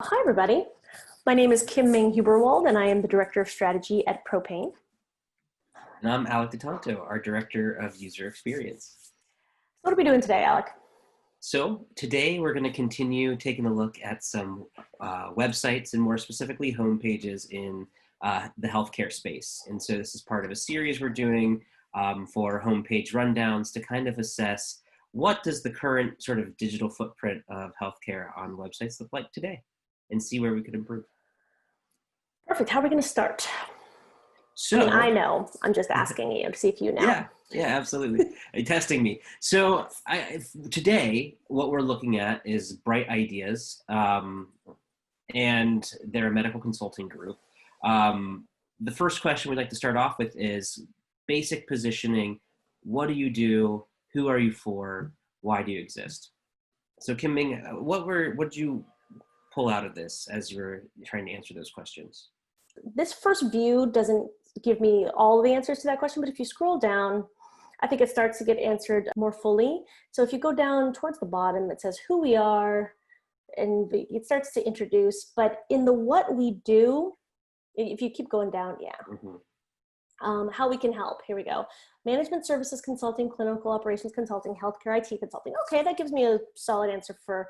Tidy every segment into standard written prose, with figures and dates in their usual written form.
Hi, everybody. My name is Kim Ming Huberwald, and I am the Director of Strategy at Propane. And I'm Alec DeTonto, our Director of User Experience. What are we doing today, Alec? So today we're going to continue taking a look at some websites and more specifically homepages in the healthcare space. And so this is part of a series we're doing for homepage rundowns to kind of assess what does the current sort of digital footprint of healthcare on websites look like today and see where we could improve. Perfect. How are we going to start? So, I know. I'm just asking you to see if you know. Yeah, absolutely. Testing me. So today, what we're looking at is brightIdeas, and they're a medical consulting group. The first question we'd like to start off with is basic positioning. What do you do? Who are you for? Why do you exist? So Kim Ming, what did you pull out of this as you were trying to answer those questions? This first view doesn't give me all the answers to that question, but if you scroll down, I think it starts to get answered more fully. So if you go down towards the bottom, it says who we are, and it starts to introduce, but in the what we do, if you keep going down, how we can help, here we go. Management services consulting, clinical operations consulting, healthcare IT consulting. Okay, that gives me a solid answer for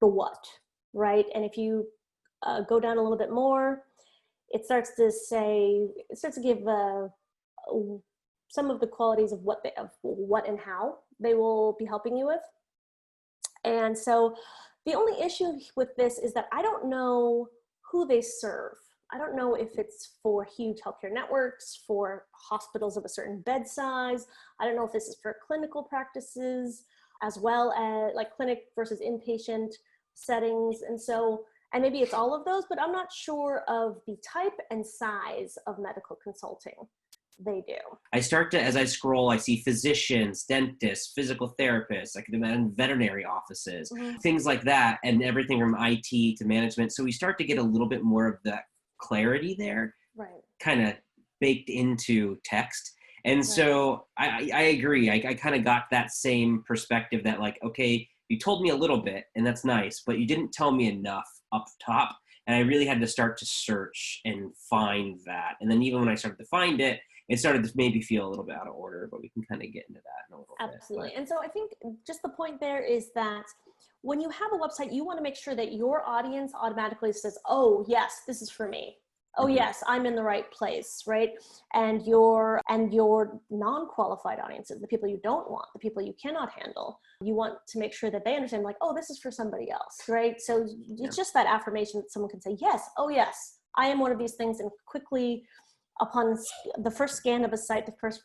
the what, right? And if you go down a little bit more, it starts to give some of the qualities of what and how they will be helping you with. And so the only issue with this is that I don't know who they serve. I don't know if it's for huge healthcare networks, for hospitals of a certain bed size. I don't know if this is for clinical practices as well as like clinic versus inpatient settings. And maybe it's all of those, but I'm not sure of the type and size of medical consulting they do. As I scroll, I see physicians, dentists, physical therapists, I can imagine veterinary offices, things like that, and everything from IT to management. So we start to get a little bit more of that clarity there, right, kind of baked into text. And so I agree. I kind of got that same perspective that like, okay, you told me a little bit and that's nice, but you didn't tell me enough up top. And I really had to start to search and find that. And then even when I started to find it, it started to maybe feel a little bit out of order, but we can kind of get into that in a little bit. Absolutely. And so I think just the point there is that when you have a website, you want to make sure that your audience automatically says, oh, yes, this is for me. Oh, yes, I'm in the right place, right? And your non-qualified audiences, the people you don't want, the people you cannot handle, you want to make sure that they understand like, oh, this is for somebody else, right? So it's just that affirmation that someone can say, yes, oh, yes, I am one of these things, and quickly upon the first scan of a site, the first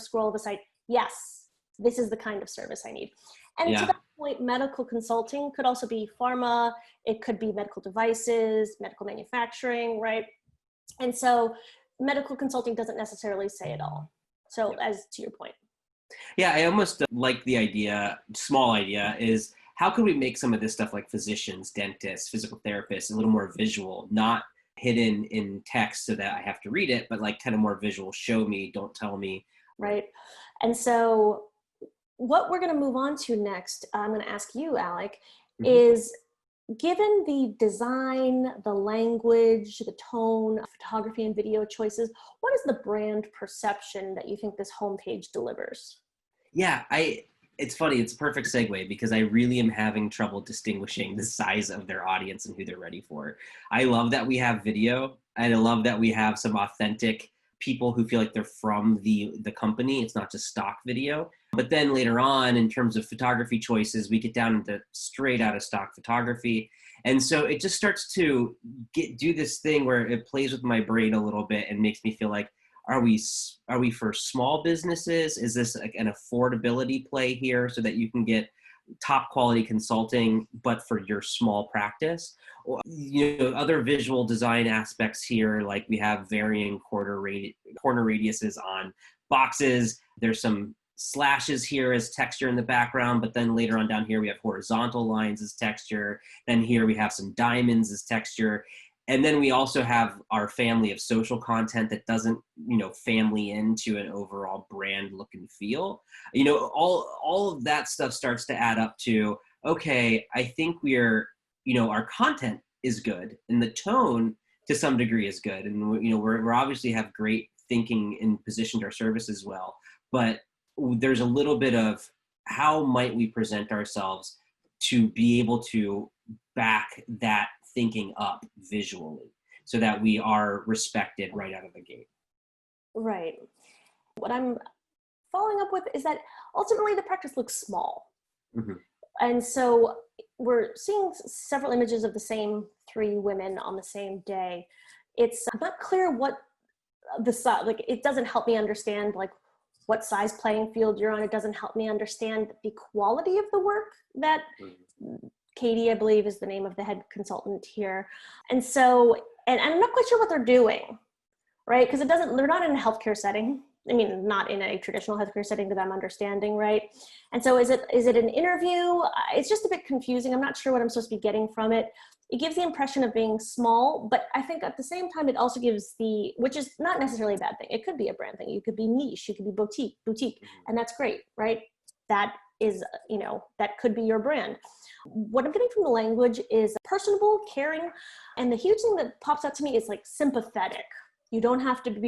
scroll of a site, yes, this is the kind of service I need. And to that point, medical consulting could also be pharma, it could be medical devices, medical manufacturing, right? And so medical consulting doesn't necessarily say it all. So as to your point. Yeah, I almost like the idea, small idea, is how could we make some of this stuff like physicians, dentists, physical therapists, a little more visual, not hidden in text so that I have to read it, but like kind of more visual, show me, don't tell me. Right. And so what we're going to move on to next, I'm going to ask you, Alec, is given the design, the language, the tone, photography and video choices, what is the brand perception that you think this homepage delivers? Yeah, it's funny. It's a perfect segue because I really am having trouble distinguishing the size of their audience and who they're ready for. I love that we have video, and I love that we have some authentic people who feel like they're from the company. It's not just stock video. But then later on, in terms of photography choices, we get down into straight out of stock photography. And so it just starts to do this thing where it plays with my brain a little bit and makes me feel like, are we for small businesses? Is this like an affordability play here so that you can get top quality consulting, but for your small practice? Or, other visual design aspects here, like we have varying corner radiuses on boxes. There's some slashes here as texture in the background, but then later on down here we have horizontal lines as texture. Then here we have some diamonds as texture. And then we also have our family of social content that doesn't, family into an overall brand look and feel. All of that stuff starts to add up to, okay, I think we're our content is good and the tone to some degree is good. And, we're obviously have great thinking and positioned our services well, but there's a little bit of how might we present ourselves to be able to back that thinking up visually so that we are respected right out of the gate. Right. What I'm following up with is that ultimately the practice looks small. Mm-hmm. And so we're seeing several images of the same 3 women on the same day. It's not clear what the size, like it doesn't help me understand like what size playing field you're on. It doesn't help me understand the quality of the work that Katie, I believe, is the name of the head consultant here. And so, and I'm not quite sure what they're doing, right? Because they're not in a healthcare setting. I mean, not in a traditional healthcare setting that I'm understanding, right? And so is it an interview? It's just a bit confusing. I'm not sure what I'm supposed to be getting from it. It gives the impression of being small, but I think at the same time, it also gives which is not necessarily a bad thing. It could be a brand thing. You could be niche, you could be boutique, and that's great, right? That is, that could be your brand. What I'm getting from the language is personable, caring, and the huge thing that pops out to me is like sympathetic. You don't have to do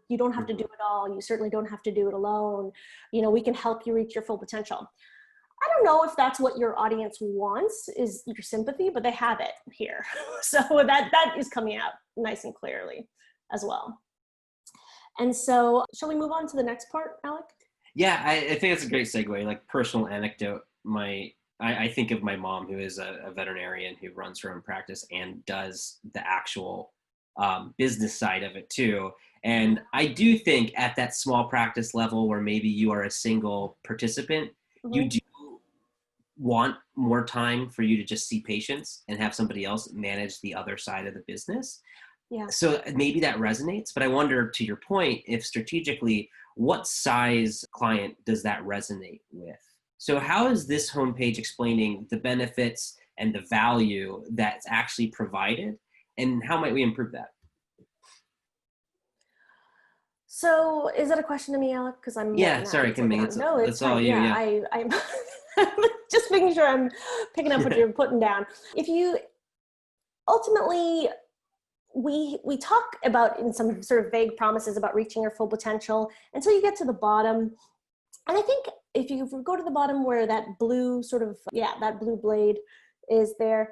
it all. You certainly don't have to do it alone. We can help you reach your full potential. I don't know if that's what your audience wants, is your sympathy, but they have it here. So that is coming out nice and clearly as well. And so shall we move on to the next part, Alec? Yeah, I think it's a great segue. Like personal anecdote, I think of my mom, who is a veterinarian who runs her own practice and does the actual business side of it too. And I do think at that small practice level where maybe you are a single participant, you do want more time for you to just see patients and have somebody else manage the other side of the business. Yeah. So maybe that resonates, but I wonder, to your point, if strategically, what size client does that resonate with? So how is this homepage explaining the benefits and the value that's actually provided, and how might we improve that? So is that a question to me, Alec? Because I'm sorry, it's fine. all you. Yeah. I'm just making sure I'm picking up what you're putting down. If you ultimately, we talk about in some sort of vague promises about reaching your full potential until you get to the bottom. And I think if you go to the bottom where that blue that blue blade is there,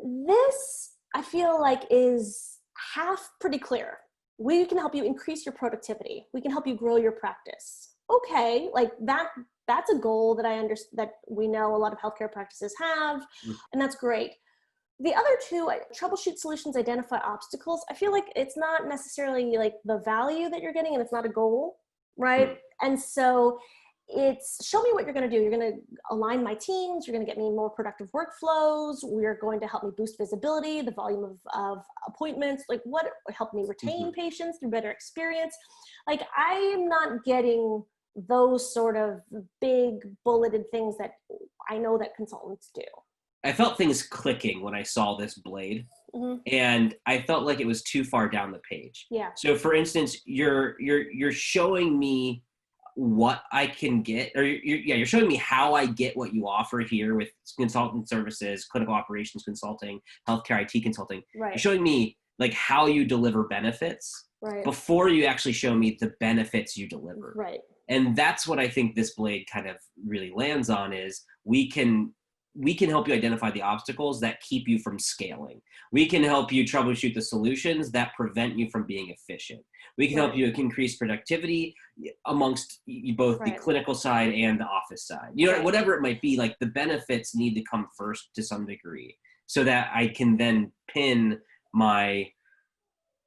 this I feel like is half pretty clear. We can help you increase your productivity. We can help you grow your practice. Okay, like that's a goal that I understand, that we know a lot of healthcare practices have, and that's great. The other two, troubleshoot solutions, identify obstacles. I feel like it's not necessarily like the value that you're getting, and it's not a goal, right? And so it's show me what you're going to do. You're going to align my teams. You're going to get me more productive workflows. We're going to help me boost visibility, the volume of appointments, like what help me retain patients through better experience. Like I am not getting those sort of big bulleted things that I know that consultants do. I felt things clicking when I saw this blade, and I felt like it was too far down the page. Yeah. So for instance, you're showing me what I can get, or you're showing me how I get what you offer here with consultant services, clinical operations consulting, healthcare IT consulting. Right. You're showing me like how you deliver benefits before you actually show me the benefits you deliver. Right. And that's what I think this blade kind of really lands on, is we can help you identify the obstacles that keep you from scaling. We can help you troubleshoot the solutions that prevent you from being efficient. We can help you increase productivity amongst both the clinical side and the office side. Whatever it might be, like the benefits need to come first to some degree so that I can then pin my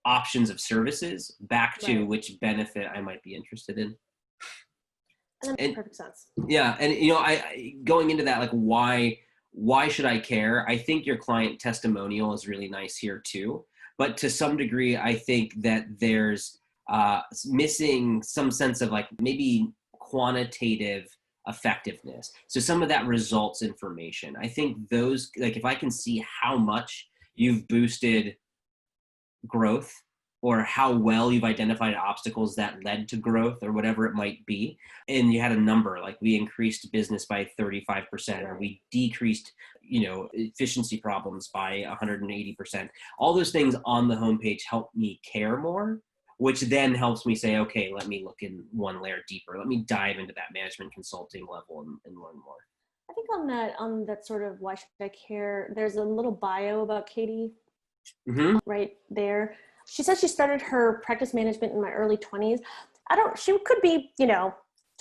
options of services back to which benefit I might be interested in. And that makes perfect sense. Yeah, and I going into that, like why should I care? I think your client testimonial is really nice here too, but to some degree, I think that there's missing some sense of like maybe quantitative effectiveness. So some of that results information. I think those, like if I can see how much you've boosted growth or how well you've identified obstacles that led to growth or whatever it might be. And you had a number, like we increased business by 35%, or we decreased, efficiency problems by 180%. All those things on the homepage help me care more, which then helps me say, okay, let me look in one layer deeper. Let me dive into that management consulting level and learn more. I think on that sort of why should I care, there's a little bio about Katie right there. She says she started her practice management in my early 20s. She could be,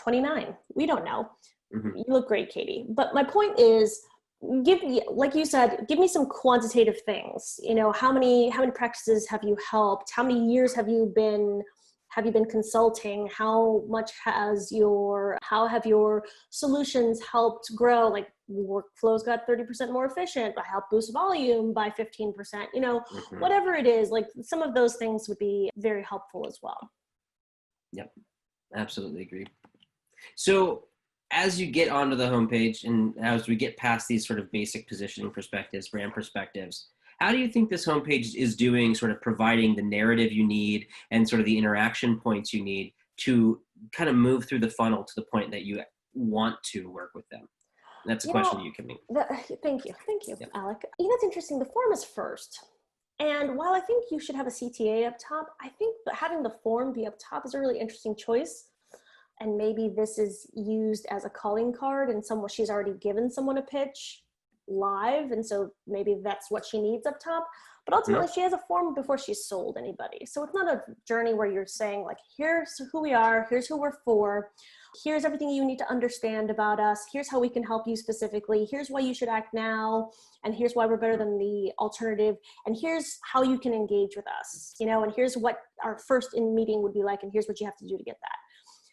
29. We don't know. You look great, Katie. But my point is, like you said, give me some quantitative things. How many practices have you helped? How many years have you been consulting? How have your solutions helped grow? Like workflows got 30% more efficient. I helped boost volume by 15%, whatever it is, like some of those things would be very helpful as well. Yep. Absolutely agree. So as you get onto the homepage and as we get past these sort of basic positioning perspectives, brand perspectives, how do you think this homepage is doing, sort of providing the narrative you need and sort of the interaction points you need to kind of move through the funnel to the point that you want to work with them? That's a question you can make. Thank you, Yep. Alec. It's interesting. The form is first. And while I think you should have a CTA up top, I think that having the form be up top is a really interesting choice. And maybe this is used as a calling card and she's already given someone a pitch live, and so maybe that's what she needs up top. But ultimately she has a form before she's sold anybody, so it's not a journey where you're saying like, here's who we are, here's who we're for, here's everything you need to understand about us, here's how we can help you specifically, here's why you should act now, and here's why we're better than the alternative, and here's how you can engage with us, and here's what our first in meeting would be like, and here's what you have to do to get that.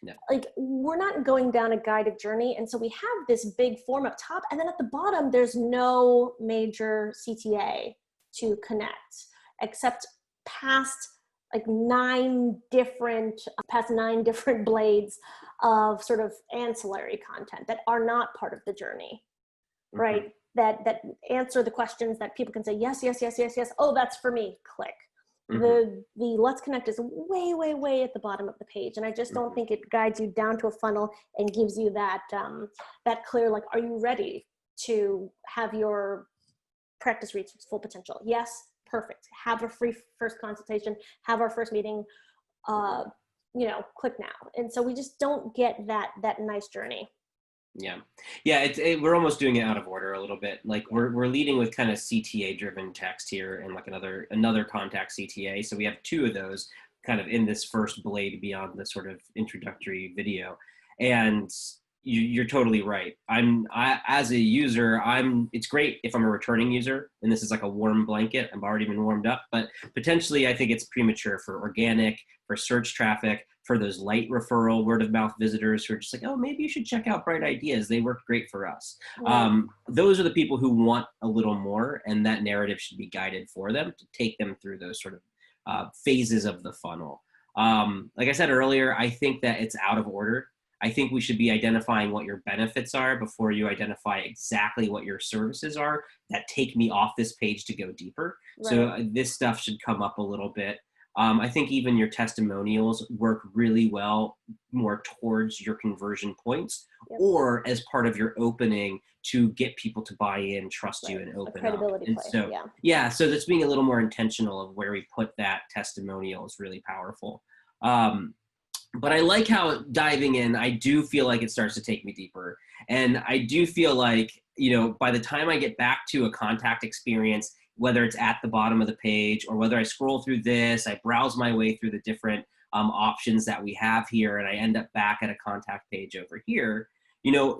Yeah. Like, we're not going down a guided journey. And so we have this big form up top, and then at the bottom, there's no major CTA to connect except past 9 different blades of sort of ancillary content that are not part of the journey, right? That answer the questions that people can say, yes. Oh, that's for me. Click. The Let's Connect is way, way, way at the bottom of the page. And I just don't think it guides you down to a funnel and gives you that clear, like, are you ready to have your practice reach its full potential? Yes. Perfect. Have a free first consultation, have our first meeting, click now. And so we just don't get that nice journey. Yeah. We're almost doing it out of order a little bit. Like we're leading with kind of CTA driven text here and like another contact CTA. So we have 2 of those kind of in this first blade beyond the sort of introductory video. And you're totally right. As a user, it's great if I'm a returning user and this is like a warm blanket. I've already been warmed up, but potentially I think it's premature for organic, for search traffic, for those light referral, word of mouth visitors who are just like, oh, maybe you should check out brightIdeas. They worked great for us. Those are the people who want a little more, and that narrative should be guided for them to take them through those sort of phases of the funnel. Like I said earlier, I think that it's out of order. I think we should be identifying what your benefits are before you identify exactly what your services are that take me off this page to go deeper. Right. So this stuff should come up a little bit. I think even your testimonials work really well more towards your conversion points, or as part of your opening to get people to buy in, trust you, and open up. And so, so that's being a little more intentional of where we put that testimonial is really powerful. But I like how diving in, I do feel like it starts to take me deeper. And I do feel like, by the time I get back to a contact experience, whether it's at the bottom of the page or whether I scroll through this, I browse my way through the different options that we have here, and I end up back at a contact page over here,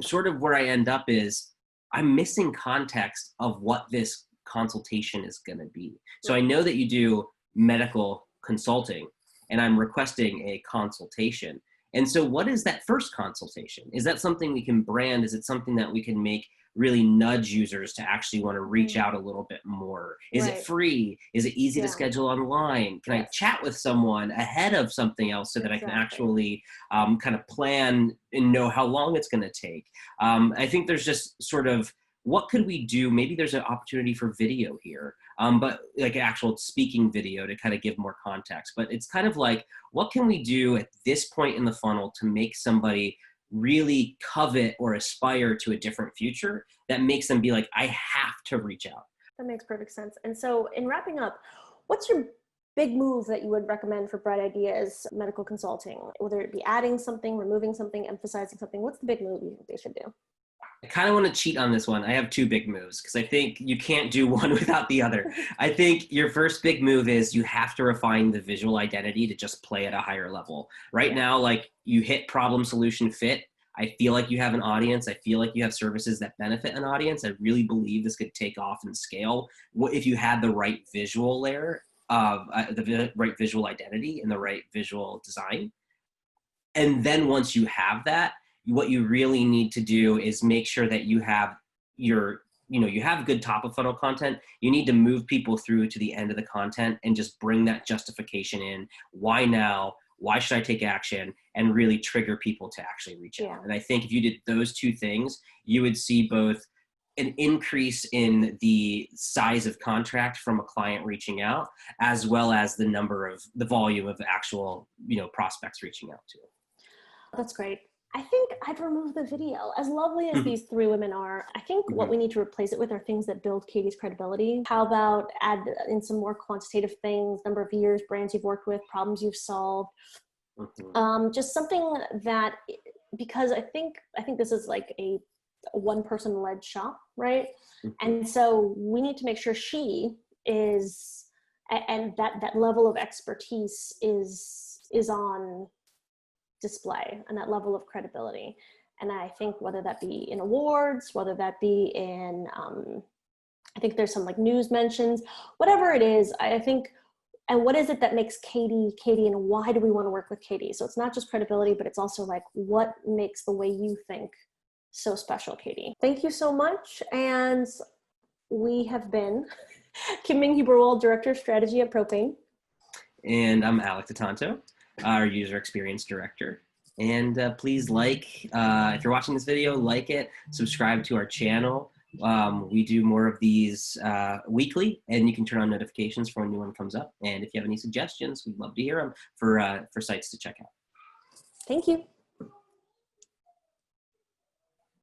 sort of where I end up is I'm missing context of what this consultation is going to be. So I know that you do medical consulting, and I'm requesting a consultation. And so what is that first consultation? Is that something we can brand? Is it something that we can make really nudge users to actually want to reach out a little bit more? Is it free? Is it easy to schedule online? Can I chat with someone ahead of something else so that I can actually kind of plan and know how long it's going to take? I think there's just sort of what could we do? Maybe there's an opportunity for video here, but like actual speaking video to kind of give more context. But it's kind of like, what can we do at this point in the funnel to make somebody really covet or aspire to a different future that makes them be like, I have to reach out? That makes perfect sense. And so in wrapping up, what's your big move that you would recommend for Bright Ideas medical consulting? Whether it be adding something, removing something, emphasizing something, what's the big move you think they should do? I kind of want to cheat on this one. I have two big moves because I think you can't do one without the other. I think your first big move is you have to refine the visual identity to just play at a higher level. Right now, like you hit problem, solution, fit. I feel like you have an audience. I feel like you have services that benefit an audience. I really believe this could take off and scale if you had the right visual layer of the right visual identity and the right visual design. And then once you have that, what you really need to do is make sure that you have you have good top of funnel content. You need to move people through to the end of the content and just bring that justification in. Why now? Why should I take action? And really trigger people to actually reach out. And I think if you did those two things, you would see both an increase in the size of contract from a client reaching out, as well as the volume of actual, prospects reaching out to. That's great. I think I'd remove the video. As lovely as these three women are, I think what we need to replace it with are things that build Katie's credibility. How about add in some more quantitative things, number of years, brands you've worked with, problems you've solved. Just something that, because I think this is like a one person led shop, right? And so we need to make sure she is, and that level of expertise is on display, and that level of credibility. And I think whether that be in awards, whether that be in, I think there's some like news mentions, whatever it is, I think, and what is it that makes Katie, and why do we want to work with Katie? So it's not just credibility, but it's also like, what makes the way you think so special, Katie? Thank you so much. And we have been Kim Ming Huberwald, Director of Strategy at Propane. And I'm Alec Tatanto, our User Experience Director. And please if you're watching this video, like it, subscribe to our channel. We do more of these weekly, and you can turn on notifications for when a new one comes up. And if you have any suggestions, we'd love to hear them for sites to check out. Thank you.